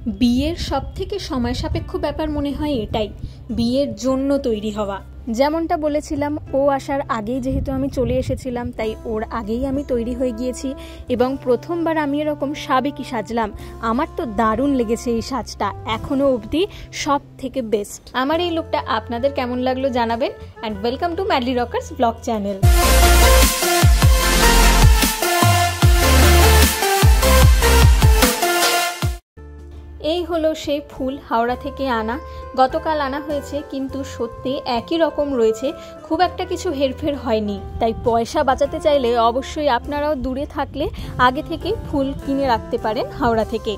বিয়ের সবথেকে সময় সাপেক্ষ ব্যাপার মনে হয় এটাই, বিয়ের জন্য তৈরি হওয়া। যেমনটা বলেছিলাম, ও আসার আগেই যেহেতু আমি চলে এসেছিলাম, তাই ওর আগেই আমি তৈরি হয়ে গিয়েছি এবং প্রথমবার আমি এরকম সাবেকি সাজলাম। আমার তো দারুণ লেগেছে এই সাজটা, এখনো অবধি সব থেকে বেস্ট। আমার এই লুকটা আপনাদের কেমন লাগলো জানাবেন। And welcome to madly Rockerz blog channel. এই হলো সেই ফুল, হাওড়া থেকে আনা। গতকাল আনা হয়েছে, কিন্তু সত্যি একই রকম রয়েছে, খুব একটা কিছু হেরফের হয়নি। তাই পয়সা বাঁচাতে চাইলে অবশ্যই আপনারাও দূরে থাকলে আগে থেকেই ফুল কিনে রাখতে পারেন হাওড়া থেকে।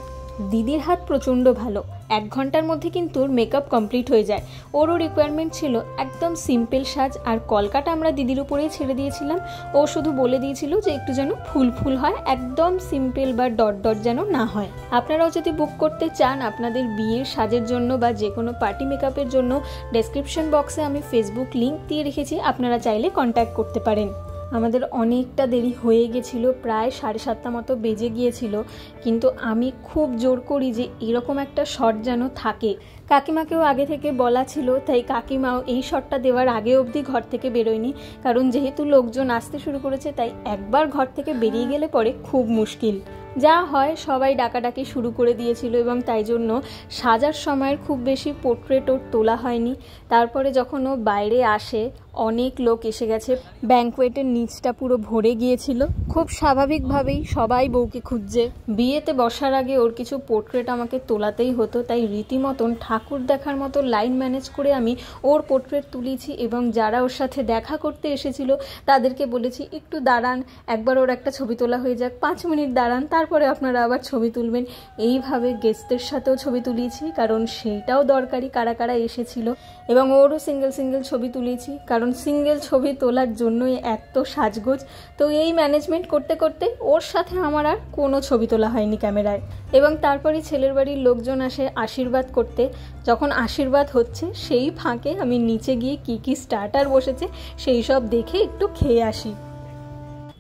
দিদির হাত প্রচণ্ড ভালো, 1 ঘন্টার মধ্যে কিন্তু মেকআপ কমপ্লিট হয়ে যায়। ওরও রিকোয়ারমেন্ট ছিল একদম সিম্পল সাজ, আর কলকাটা আমরা দিদির উপরেই ছেড়ে দিয়েছিলাম। ও শুধু বলে দিয়েছিল যে একটু যেন ফুল ফুল হয়, একদম সিম্পল বা ডট ডট যেন না হয়। আপনারাও যদি বুক করতে চান আপনাদের বিয়ের সাজের জন্য বা যে কোনো পার্টি মেকআপের জন্য, ডেসক্রিপশন বক্সে আমি ফেসবুক লিঙ্ক দিয়ে রেখেছি, আপনারা চাইলে কন্ট্যাক্ট করতে পারেন। আমাদের অনেকটা দেরি হয়ে গেছিল, প্রায় 7:30 মতো বেজে গিয়েছিল, কিন্তু আমি খুব জোর করি যে এরকম একটা শট যেন থাকে। কাকিমাকেও আগে থেকে বলা ছিল, তাই কাকিমাও এই শটটা দেওয়ার আগে অবধি ঘর থেকে বেরোয়নি, কারণ যেহেতু লোকজন আসতে শুরু করেছে, তাই একবার ঘর থেকে বেরিয়ে গেলে পরে খুব মুশকিল। যা হয় সবাই ডাকাডাকি শুরু করে দিয়েছিল এবং তাই জন্য সাজার সময়ের খুব বেশি পোর্ট্রেট ওর তোলা হয়নি। তারপরে যখন ও বাইরে আসে, অনেক লোক এসে গেছে, ব্যাঙ্কোয়েটের নিচটা পুরো ভরে গিয়েছিল। খুব স্বাভাবিকভাবেই সবাই বউকে খুঁজছে। বিয়েতে বসার আগে ওর কিছু পোর্ট্রেট আমাকে তোলাতেই হতো, তাই রীতিমতন ঠাকুর দেখার মতো লাইন ম্যানেজ করে আমি ওর পোর্ট্রেট তুলেছি এবং যারা ওর সাথে দেখা করতে এসেছিল তাদেরকে বলেছি একটু দাঁড়ান, একবার ওর একটা ছবি তোলা হয়ে যাক, 5 মিনিট দাঁড়ান, তারপরে আপনারা আবার ছবি তুলবেন। এইভাবে গেস্টদের সাথেও ছবি তুলিয়েছি, কারণ সেইটাও দরকারি কারা কারা এসেছিল, এবং ওরও সিঙ্গেল সিঙ্গেল ছবি তুলেছি, কারণ সিঙ্গেল ছবি তোলার জন্যই এত সাজগোজ। তো এই ম্যানেজমেন্ট করতে করতে ওর সাথে আমার আর কোনো ছবি তোলা হয়নি ক্যামেরায়। এবং তারপরে ছেলের বাড়ির লোকজন আসে আশীর্বাদ করতে। যখন আশীর্বাদ হচ্ছে সেই ফাঁকে আমি নিচে গিয়ে কি স্টার্টার বসেছে সেই সব দেখে একটু খেয়ে আসি।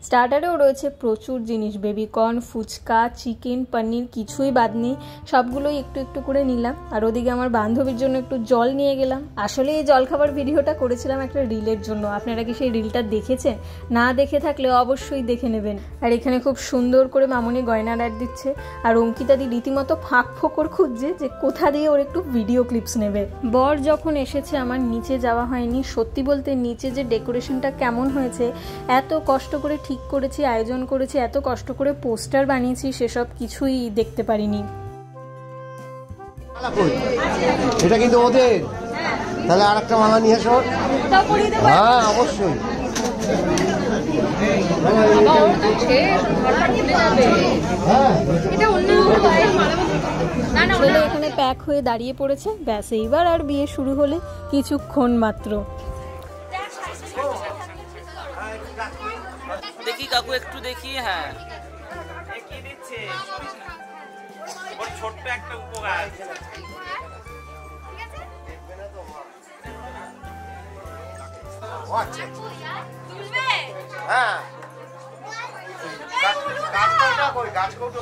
স্টার্টারেও রয়েছে প্রচুর জিনিস, বেবিকর্ন, ফুচকা, চিকেন, পনির, কিছুই বাদ নেই, সবগুলোই একটু একটু করে নিলাম। আর ওদিকে আমার বান্ধবীর জন্য একটু জল নিয়ে গেলাম। আসলে এই জলখাবার ভিডিওটা করেছিলাম একটা রিলের জন্য, আপনারা কি সেই রিলটা দেখেছেন? না দেখে থাকলে অবশ্যই দেখে নেবেন। আর এখানে খুব সুন্দর করে মামনি গয়নার অ্যাড দিচ্ছে, আর অঙ্কিতাদি রীতিমতো ফাঁক ফোকর খুঁজছে যে কোথা দিয়ে ওর একটু ভিডিও ক্লিপস নেবে। বর যখন এসেছে আমার নিচে যাওয়া হয়নি। সত্যি বলতে নিচে যে ডেকোরেশনটা কেমন হয়েছে, এত কষ্ট করে ঠিক করেছি, আয়োজন করেছি, এত কষ্ট করে পোস্টার বানিয়েছি, সেসব কিছুই দেখতে পারিনি। এটা কিন্তু ওদের, তাহলে আর একটা মালা নিয়ে এসো। হ্যাঁ অবশ্যই। ছেলে এখানে প্যাক হয়ে দাঁড়িয়ে পড়েছে, ব্যাস এইবার আর বিয়ে শুরু হলে কিছুক্ষণ মাত্র। দেখি কাকু একটু দেখি। হ্যাঁ কি দিচ্ছে ওর ছোট্ট একটা উপকার। হ্যাঁ গাছ কৌটো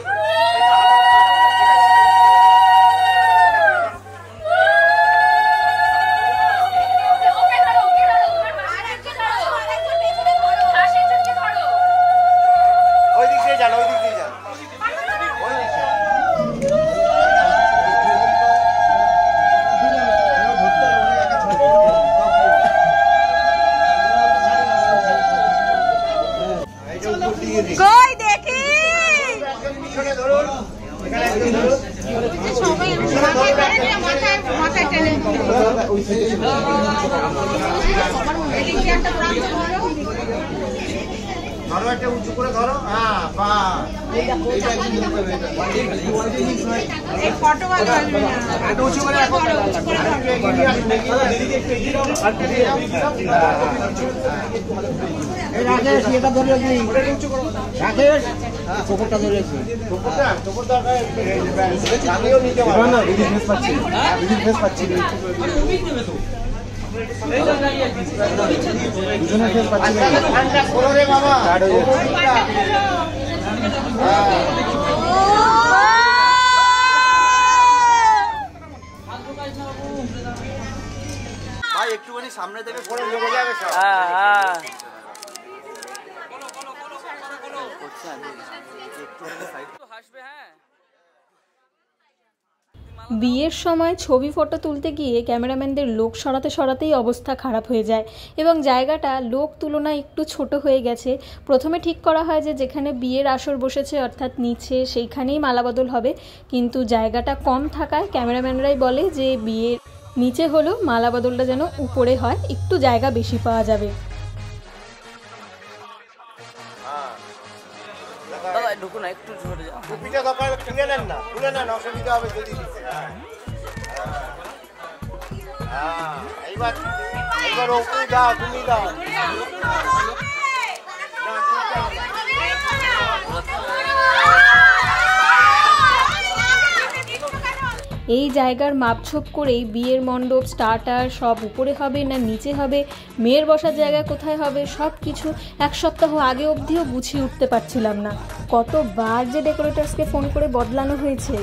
কই দেখি ধরো, একটা উঁচু করে ধরো। হ্যাঁ বাহ, ফটো উঁচু করে রাকেশ, এটা ধরে রাকেশ, চোখটা ধরেছি। আমিও নিতে পারবো না, দিদির ফেস পাচ্ছি, দিদির ফেস পাচ্ছি। দুজনের ফেস পাচ্ছি বাবা। সামনে থেকে পড়ে লেগে যাবে সব। বিয়ের সময় ছবি ফটো তুলতে গিয়ে ক্যামেরাম্যানদের লোক সরাতে সরাতেই অবস্থা খারাপ হয়ে যায় এবং জায়গাটা লোক তুলনায় একটু ছোট হয়ে গেছে। প্রথমে ঠিক করা হয় যে যেখানে বিয়ের আসর বসেছে অর্থাৎ নিচে সেইখানেই মালাবদল হবে, কিন্তু জায়গাটা কম থাকায় ক্যামেরাম্যানরাই বলে যে বিয়ের নিচে হলেও মালাবদলটা যেন উপরে হয়, একটু জায়গা বেশি পাওয়া যাবে। ঢুকো না, একটু ঝরে যাও। টুপিটা দরকার খুলে নেন না, খুলে নেন, অসুবিধা হবে যদি দিতে। এইবার ওকে দাও, তুমি দাও। এই জায়গার মাপঝোপ করেই বিয়ের মণ্ডপ স্টার্টার সব উপরে হবে না নিচে হবে, মেয়ের বসার জায়গা কোথায় হবে, সব কিছু এক সপ্তাহ আগে অবধিও গুছিয়ে উঠতে পারছিলাম না। কতবার যে ডেকোরেটার্সকে ফোন করে বদলানো হয়েছে।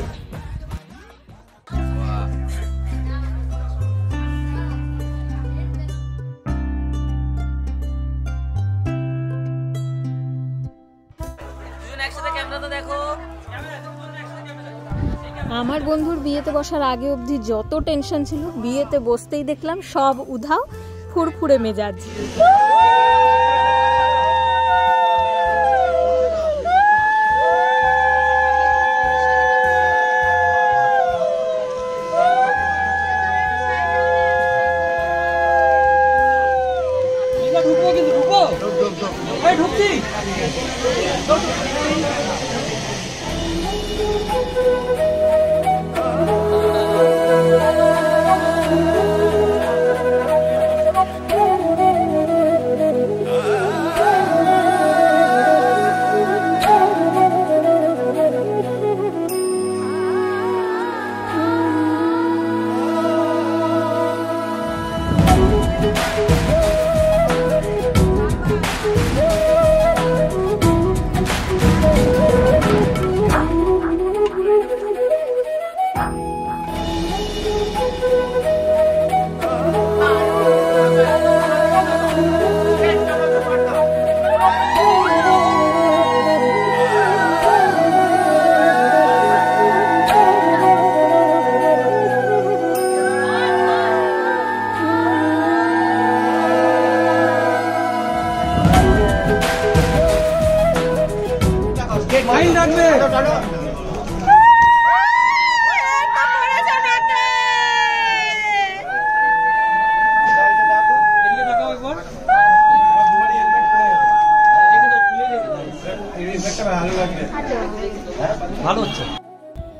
আমার বন্ধুর বিয়েতে বসার আগে অবধি যত টেনশন ছিল, বিয়েতে বসতেই দেখলাম সব উধাও, ফুরফুরে মেজাজ।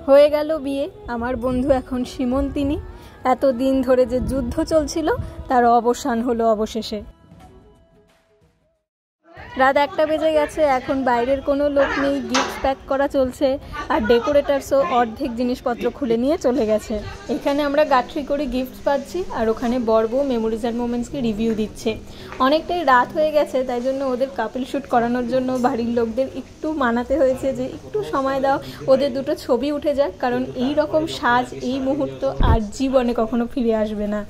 হয়ে গেল বিয়ে। আমার বন্ধু এখন সীমন্তিনী। এতদিন ধরে যে যুদ্ধ চলছিল তার অবসান হলো অবশেষে। রাত 1টা বেজে গেছে, এখন বাইরের কোনো লোক নেই, গিফট প্যাক করা চলছে আর ডেকোরেটার্সও অর্ধেক জিনিসপত্র খুলে নিয়ে চলে গেছে। এখানে আমরা গাঁটরি করে গিফট পাচ্ছি আর ওখানে বড় মেমোরিজ অ্যান্ড মোমেন্টসকে রিভিউ দিচ্ছে। অনেকটাই রাত হয়ে গেছে, তাই জন্য ওদের কাপল শ্যুট করানোর জন্য বাড়ির লোকদের একটু মানাতে হয়েছে যে একটু সময় দাও, ওদের দুটো ছবি উঠে যাক, কারণ এই রকম সাজ এই মুহূর্ত আর জীবনে কখনো ফিরে আসবে না।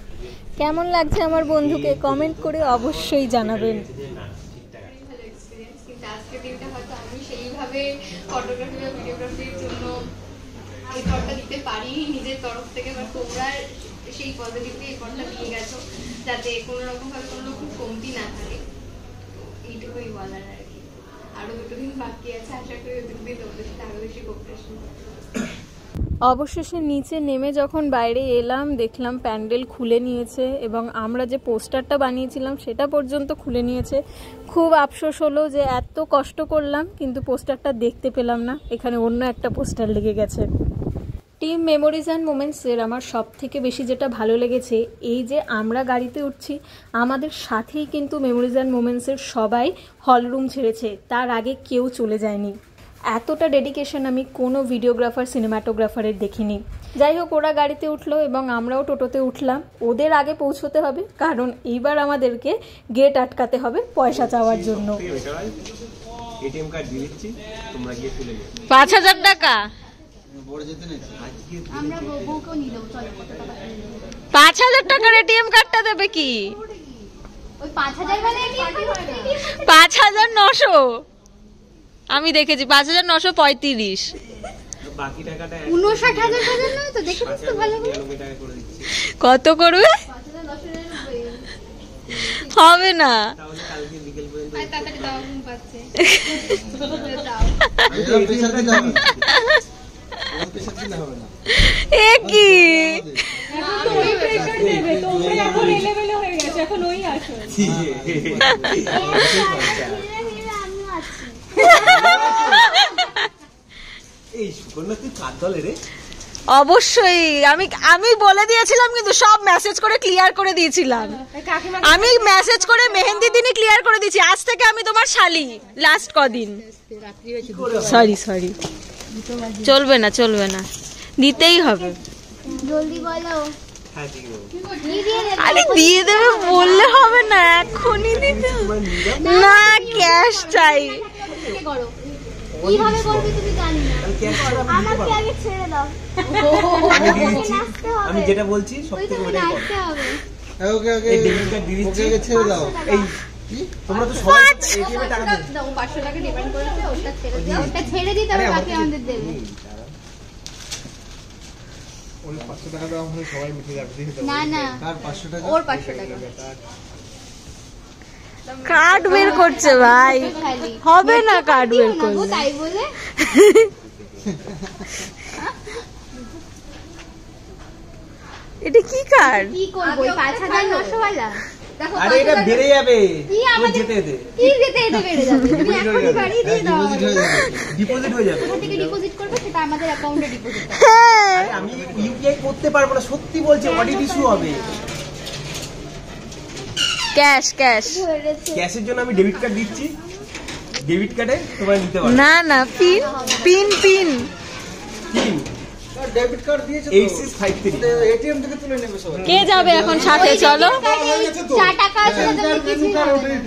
কেমন লাগছে আমার বন্ধুকে কমেন্ট করে অবশ্যই জানাবেন। আজকের দিনটা হয়তো আমি সেইভাবে ফটোগ্রাফি বা ভিডিওগ্রাফির জন্য এফর্টটা দিতে পারি নিজের তরফ থেকে, বা তোমরা সেই পজিটিভলি এফর্টটা দিয়ে গেছো যাতে কোনো রকমভাবে কোনো রকম কমতি না থাকে, এইটুকুই বলার আর কি। আরো 2 দিন বাকি আছে, আশা করি 2 দিন তোমাদের সাথে আরো বেশি কোঅপারেশন। অবশেষে নিচে নেমে যখন বাইরে এলাম দেখলাম প্যান্ডেল খুলে নিয়েছে এবং আমরা যে পোস্টারটা বানিয়েছিলাম সেটা পর্যন্ত খুলে নিয়েছে। খুব আফসোস হলো যে এত কষ্ট করলাম কিন্তু পোস্টারটা দেখতে পেলাম না, এখানে অন্য একটা পোস্টার লেগে গেছে। টিম মেমোরিজ অ্যান্ড মোমেন্টসের আমার সব থেকে বেশি যেটা ভালো লেগেছে এই যে আমরা গাড়িতে উঠছি, আমাদের সাথেই কিন্তু মেমোরিজ অ্যান্ড মোমেন্টসের সবাই হলরুম ছেড়েছে, তার আগে কেউ চলে যায়নি। এতটা ডেডিকেশন আমি কোনো ভিডিওগ্রাফার সিনেমাটোগ্রাফারের দেখিনি। যাই হোক, ওরা গাড়িতে উঠলো এবং আমরাও টোটোতে উঠলাম। ওদের আগে পৌঁছতে হবে কারণ এইবার আমাদেরকে গেট আটকাতে হবে পয়সা চাওয়ার জন্য। 5,000 টাকা 5,000 টাকার এটিএম কার্ডটা দেবে কি? ওই 5000 মানে 5900 আমি দেখেছি 5935 বাকি টাকাটা 59,000 নয় তো দেখে তো ভালো করে 99 টাকা করে দিচ্ছি কত করবে 5990 হবে না তাহলে কালকে বিকেল পর্যন্ত আর তাড়াতাড়ি দাও ঘুম পাচ্ছে দাও এ কি এই সুকন্যা তুই কার দলে রে? অবশ্যই আমি বলে দিয়েছিলাম কিন্তু সব মেসেজ করে ক্লিয়ার করে দিয়েছিলাম আমি মেসেজ করে মেহেন্দি দিনই ক্লিয়ার করে দিয়েছি আজ থেকে আমি তোমার শালি লাস্ট কদিন সরি চলবে না দিতেই হবে জলদি বলো হ্যাঁ ঠিক আছে। আরে দিয়ে দেবে বললে হবে না এখনই দিতে হবে। না ক্যাশ চাই করো কিভাবে করবে তুমি জানি না আমাকে আগে ছেড়ে দাও আমি দিয়ে দিচ্ছি। আমি যেটা বলছি সব ওই থেকে তুমি ওটাই করো। নাচতে হবে ওকে ওকে এই ডেবিট কার্ড দিয়ে দিচ্ছি। ছেড়ে দাও এই তোমরা তো সবাই এটিএম এ টাকা দেবে। দাও 500 টাকা ডিপেন্ড করেছে ওটা ছেড়ে দাও ওটা ছেড়ে দিতে হবে বাকি আমাদের দেবে ওই 500 টাকা দাও আমরা সবাই মিটে যাবে দিয়ে দাও না না কার 500 টাকা ওর 500 টাকা কার্ড বের করছে ভাই খালি হবে না কার্ড বের দিও না গো, করলে তাই বলে এটা কি কার্ড কি করব 5900 वाला দেখো আরে এটা বেড়ে যাবে কি তোর আমাদের যেতে যেতে কি যেতে যেতে বেড়ে যাবে তুমি এখনই বাড়ি দিয়ে দাও ডিপোজিট হয়ে যাবে। কোথা থেকে ডিপোজিট করবে সেটা আমাদের অ্যাকাউন্টে ডিপোজিট হবে আরে আমি ইউপিআই করতে পারবো না সত্যি বলছি অডিট ইস্যু হবে। ক্যাশ ক্যাশের জন্য আমি ডেবিট কার্ড দিচ্ছি ডেবিট কার্ডে তোমরা নিতে পারো। না পিন তিন ডেবিট কার্ড দিয়েছে 8653 এটিএম থেকে তুলে নেবে সবাই কে যাবে এখন সাথে চলো 4 টাকা আছে না তুমি কিছু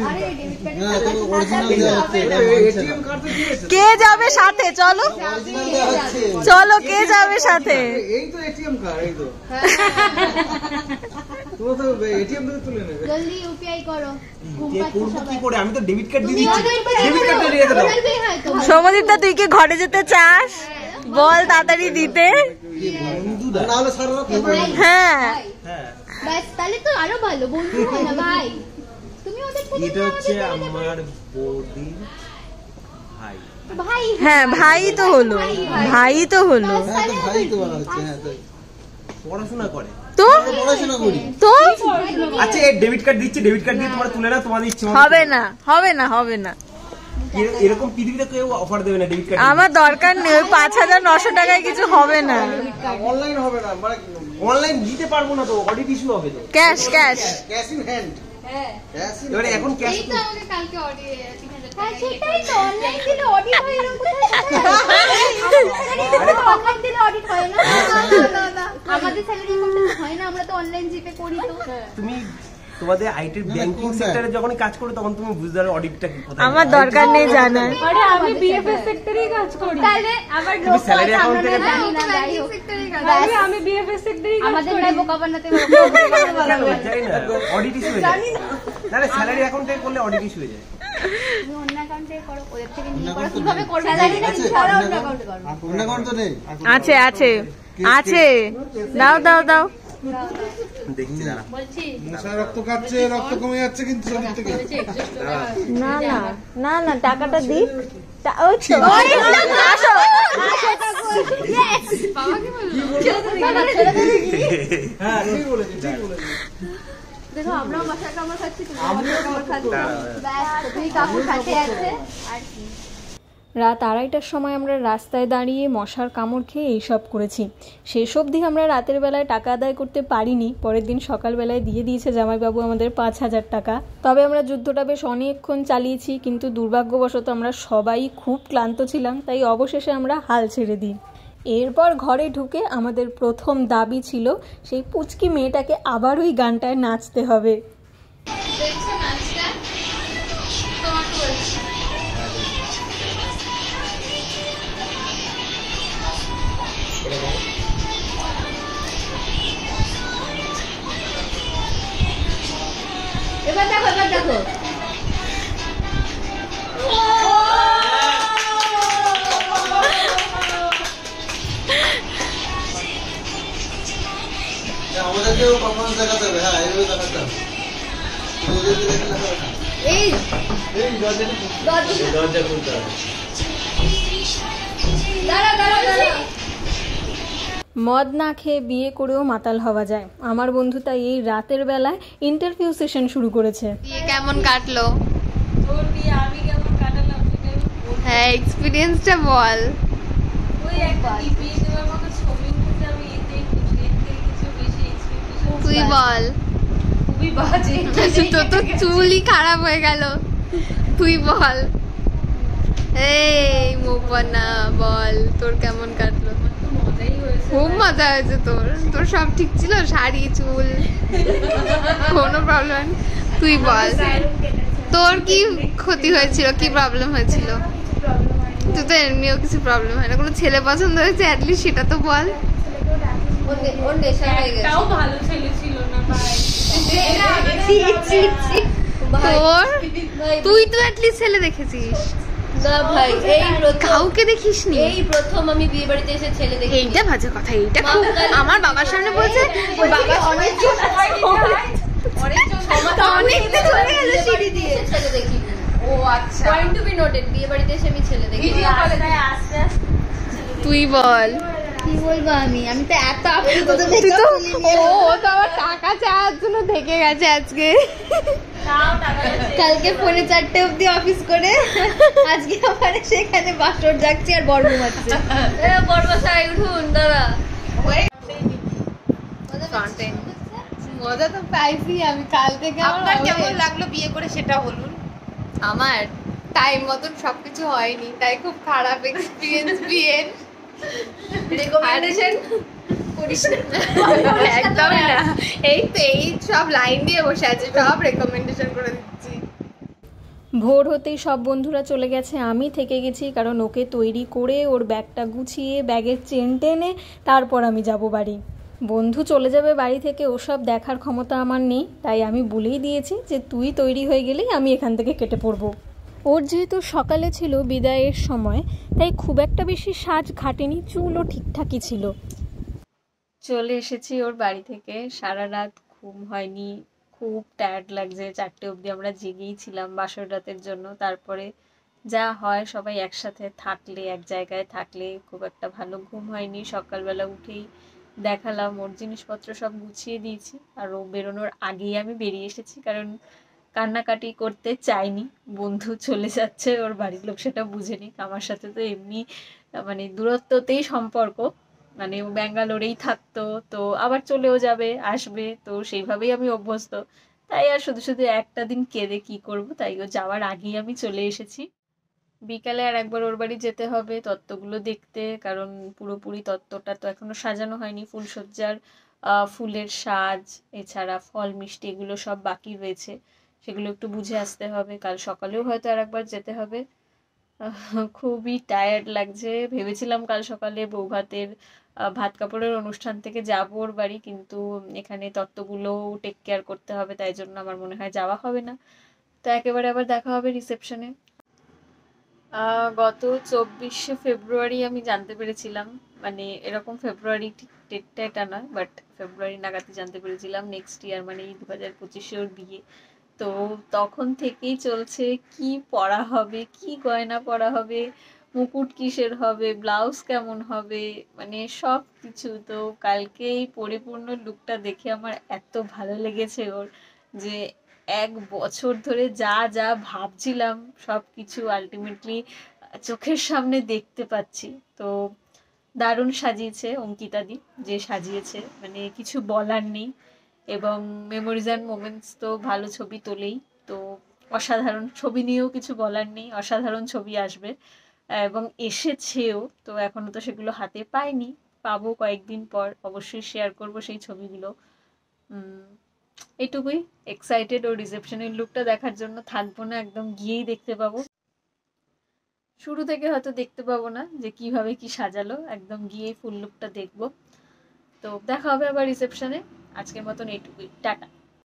আরে ডেবিট কার্ড না তো অরিজিনাল দেওয়া হচ্ছে এটিএম কার্ড তো দিয়েছে কে যাবে সাথে চলো অরিজিনাল দেওয়া হচ্ছে চলো কে যাবে সাথে এই তো এটিএম কার্ড এই তো তুমি তো এটিএম থেকে তুলে নেবে জলদি ইউপিআই করো ঘুম কে পাচ্ছে করবো কি সবাই করে আমি তো ডেবিট কার্ড দিয়ে তুমি দিচ্ছি ওদের ডেবিট কার্ডটা রেখে দাও। সমুদ্রটা তুই কি ঘরে যেতে চাস বল তাড়াতাড়ি দিতে না হলে সারা রাত হ্যাঁ হ্যাঁ বাস তাহলে তো আরো ভালো বন্ধু হয় না ভাই তুমি ওদের প্রতি এটা হচ্ছে আমার বৌদির ভাই ভাই হ্যাঁ ভাই তো হলো হ্যাঁ তো ভাই তো বলা হচ্ছে হ্যাঁ তো পড়াশোনা করে তো পড়াশোনা করি তো আচ্ছা এই ডেবিট কার্ড দিচ্ছি ডেবিট কার্ড দিয়ে তোমরা তুলে নাও তোমাদের ইচ্ছে মতো। হবে না এরকম পৃথিবীতে কেউ অফার দেবে না ডেবিট কার্ড আমার দরকার নেই ওই 5900 টাকায় কিছু হবে না অনলাইন হবে না মানে অনলাইন দিতে পারবো না তো অডিট ইস্যু হবে তো। ক্যাশ ক্যাশ ইন হ্যান্ড হ্যাঁ ক্যাশ ইন এবারে এখন ক্যাশ এই তো আমাকে কালকে অডি 3000 টাকা সেটাই তো অনলাইন দিলে অডিট হয় এরকম কোথায় অনলাইন দিলে অডিট হয় না না আমাদের স্যালারি অ্যাকাউন্টে হয় না আমরা তো অনলাইন জিপে করি তো তুমি তোমাদের আইটির ব্যাংকিং সেক্টরে যখন কাজ করো তখন তুমি বুঝতে পারো অডিটটা কোথায়। আমার দরকার নেই জানার আরে আমি বিএফএস সেক্টরেই কাজ করি তাহলে আমার তুমি স্যালারি অ্যাকাউন্ট থেকে জানি না ব্যাংকিং সেক্টরে কাজ আরে আমি বিএফএস সেক্টরেই কাজ আমাদের করি নয় বোকা বানাতে যাই না অডিট ইস্যু হয়ে যায় না রে স্যালারি অ্যাকাউন্ট থেকে করলে অডিট ইস্যু হয়ে যায়। তুমি অন্য অ্যাকাউন্টে করো ওদের থেকে নিয়ে করো কিভাবে করবে স্যালারি না ছাড়া অন্য অ্যাকাউন্টে করো অন্য অ্যাকাউন্ট তো নেই আছে দাও দেখছি দাঁড়া মশা রক্ত খাচ্ছে রক্ত কমে যাচ্ছে কিন্তু শরীর থেকে না টাকাটা দি ওই তো আসো হ্যাঁ ঠিক বলেছি দেখো আমরাও মশার কামড় খাচ্ছি তুমিও কামড় খাচ্ছো ব্যাস তুমি কাকুর সাথে আছে আর কি রাত 2:30টার সময় আমরা রাস্তায় দাঁড়িয়ে মশার কামড় খেয়ে এইসব করেছি। শেষ অবধি আমরা রাতের বেলায় টাকা আদায় করতে পারিনি, পরের দিন সকালবেলায় দিয়ে দিয়েছে জামাইবাবু আমাদের 5000 টাকা। তবে আমরা যুদ্ধটা বেশ অনেকক্ষণ চালিয়েছি, কিন্তু দুর্ভাগ্যবশত আমরা সবাই খুব ক্লান্ত ছিলাম, তাই অবশেষে আমরা হাল ছেড়ে দিই। এরপর ঘরে ঢুকে আমাদের প্রথম দাবি ছিল সেই পুচকি মেয়েটাকে আবার ওই গানটায় নাচতে হবে। এবার দেখো দেখো আমাদেরকেও পারফরমেন্স দেখাতে হবে। হ্যাঁ, এইভাবে দেখাতে হবে। এই এই দরজা খুলতে হবে। দাঁড়া দাঁড়া দাঁড়া মদ না খেয়ে বিয়ে করেও মাতাল হওয়া যায়। আমার বন্ধু তাই এই রাতের বেলায় ইন্টারভিউ সেশন শুরু করেছে। বিয়ে কেমন কাটলো? তোর বিয়ে আমি কেমন কাটালাম সেটা আমি বলবো। হ্যাঁ এক্সপিরিয়েন্সটা বল। ওই একটা বিয়ে দেওয়ার মতো ছবি উঠেছে, আমি এতেই খুশি, এর থেকে কিছু বেশি expectation তুই বল। খুবই বাজে। তোর তো চুলই খারাপ হয়ে গেল। তুই বল। এই মোপনা বল তোর কেমন কাটলো? তো মজাই হয়েছে। খুব মজা হয়েছে তোর। তোর সব ঠিক ছিল, শাড়ি চুল কোনো প্রবলেম? তুই বল তোর কি ক্ষতি হয়েছিল, কি প্রবলেম হয়েছিল? তুই তো এমনিও কিছু প্রবলেম হয় না, কোনো ছেলে পছন্দ হয়েছে অ্যাটলিস্ট সেটা তো বল। ওর নেশা হয়ে গেছে। একটাও ভালো ছেলে ছিল না ভাই। তোর তুই তো অ্যাটলিস্ট ছেলে দেখেছিস না ভাই, এই কাউকে দেখিসনি? এই প্রথম আমি বিয়ে বাড়িতে এসে ছেলে দেখি। এইটা বাজে কথা। এইটা খুব আমার বাবার সামনে বলছে। বাবা অনেকজন অনেকটা চলে গেল সিঁড়ি দিয়ে। ছেলে দেখি। ও আচ্ছা। পয়েন্ট টু বি নোটেড, বিয়ে বাড়িতে এসে আমি ছেলে দেখি। ভিডিও কলে তাই আস্তে আস্তে তুই বল। কি বলবো আমি তো এত আপ্লুত তো তুই তো ও তো আমার টাকা চাওয়ার জন্য থেকে গেছে আজকে। তাও টাকা আছে। কালকে পৌনে 4টে অবধি অফিস করে আজকে আবার সেখানে বাসর যাচ্ছি আর বড় ঘুমাচ্ছে। বড়বাসায় উঠুন দাঁড়া। মজা তো পাইছি আমি কাল থেকে। আপনার কেমন লাগলো বিয়ে করে সেটা বলুন। আমার টাইম মতন সবকিছু হয়নি, তাই খুব খারাপ এক্সপিরিয়েন্স বিয়ের। রেকমেন্ডেশন করিস না একদম না। এই তো এই সব লাইন দিয়ে বসে আছে, সব রেকমেন্ডেশন করে দিচ্ছি। ভোর হতেই সব বন্ধুরা চলে গেছে, আমি থেকে গেছি, কারণ ওকে তৈরি করে ওর ব্যাগটা গুছিয়ে ব্যাগের চেন টেনে তারপর আমি যাব বাড়ি। বন্ধু চলে যাবে বাড়ি থেকে, ওসব দেখার ক্ষমতা আমার নেই, তাই আমি বলেই দিয়েছি যে তুই তৈরি হয়ে গেলেই আমি এখান থেকে কেটে পড়বো। ওর যেহেতু সকালে ছিল বিদায়ের সময়, তাই খুব একটা বেশি সাজ ঘাটেনি, চুলও ঠিকঠাকই ছিল। চলে এসেছি ওর বাড়ি থেকে। সারা রাত ঘুম হয়নি, খুব টায়ার্ড লাগছে। 4টে অবধি আমরা জেগেই ছিলাম বাসর রাতের জন্য। তারপরে যা হয় সবাই একসাথে থাকলে, এক জায়গায় থাকলে খুব একটা ভালো ঘুম হয়নি। সকালবেলা উঠেই দেখালাম ওর জিনিসপত্র সব গুছিয়ে দিয়েছি, আর ও বেরোনোর আগেই আমি বেরিয়ে এসেছি, কারণ কান্নাকাটি করতে চাইনি। বন্ধু চলে যাচ্ছে, ওর বাড়ির লোক সেটা বুঝেনি। আমার সাথে তো এমনি মানে দূরত্বতেই সম্পর্ক, মানে ও ব্যাঙ্গালোরেই থাকতো, তো আবার চলেও যাবে আসবে, তো সেইভাবেই আমি অভ্যস্ত। তাই আর শুধু শুধু একটা দিন কেঁদে কি করব, তাই ও যাওয়ার আগেই আমি চলে এসেছি। বিকালে আর একবার ওর বাড়ি যেতে হবে তত্ত্বগুলো দেখতে, কারণ পুরোপুরি তত্ত্বটা তো এখনো সাজানো হয়নি। ফুলসজ্জার ফুলের সাজ, এছাড়া ফল মিষ্টি এগুলো সব বাকি রয়েছে, সেগুলো একটু বুঝে আসতে হবে। কাল সকালেও হয়তো আর একবার যেতে হবে। খুবই টায়ার্ড লাগছে। ভেবেছিলাম কাল সকালে বৌভাতের ভাত কাপড়ের অনুষ্ঠান থেকে যাব ওর বাড়ি, কিন্তু এখানে তত্ত্বগুলোও টেক কেয়ার করতে হবে, তাই জন্য আমার মনে হয় যাওয়া হবে না। তো একেবারে আবার দেখা হবে রিসেপশনে। গত 24শে ফেব্রুয়ারি আমি জানতে পেরেছিলাম, মানে এরকম ফেব্রুয়ারি ঠিক ডেটটা এটা নয়, বাট ফেব্রুয়ারি নাগাদই জানতে পেরেছিলাম নেক্সট ইয়ার মানে 2025-এ ওর বিয়ে। তো তখন থেকেই চলছে কি পরা হবে, কি গয়না পরা হবে, মুকুট কিসের হবে, ব্লাউজ কেমন হবে, মানে সব কিছু। তো কালকে এই পরিপূর্ণ লুকটা দেখে আমার এত ভালো লেগেছে ওর, যে 1 বছর ধরে যা যা ভাবছিলাম সব কিছু আলটিমেটলি চোখের সামনে দেখতে পাচ্ছি। তো দারুণ সাজিয়েছে অঙ্কিতাদি, যে সাজিয়েছে, মানে কিছু বলার নেই। এবং মেমোরিজ অ্যান্ড মোমেন্টস তো ভালো ছবি তোলেই, তো অসাধারণ ছবি নিয়েও কিছু বলার নেই, অসাধারণ ছবি আসবে এবং এসেছেও। তো এখনও তো সেগুলো হাতে পাইনি, পাবো কয়েকদিন পর, অবশ্যই শেয়ার করব সেই ছবিগুলো। এইটুকুই। এক্সাইটেড ও রিসেপশনের লুকটা দেখার জন্য, থাকবো না, একদম গিয়েই দেখতে পাবো। শুরু থেকে হয়তো দেখতে পাবো না যে কিভাবে কি সাজালো, একদম গিয়েই ফুল লুকটা দেখবো। তো দেখা হবে আবার রিসেপশনে। আজকের মতন এইটুকুই, টাটা।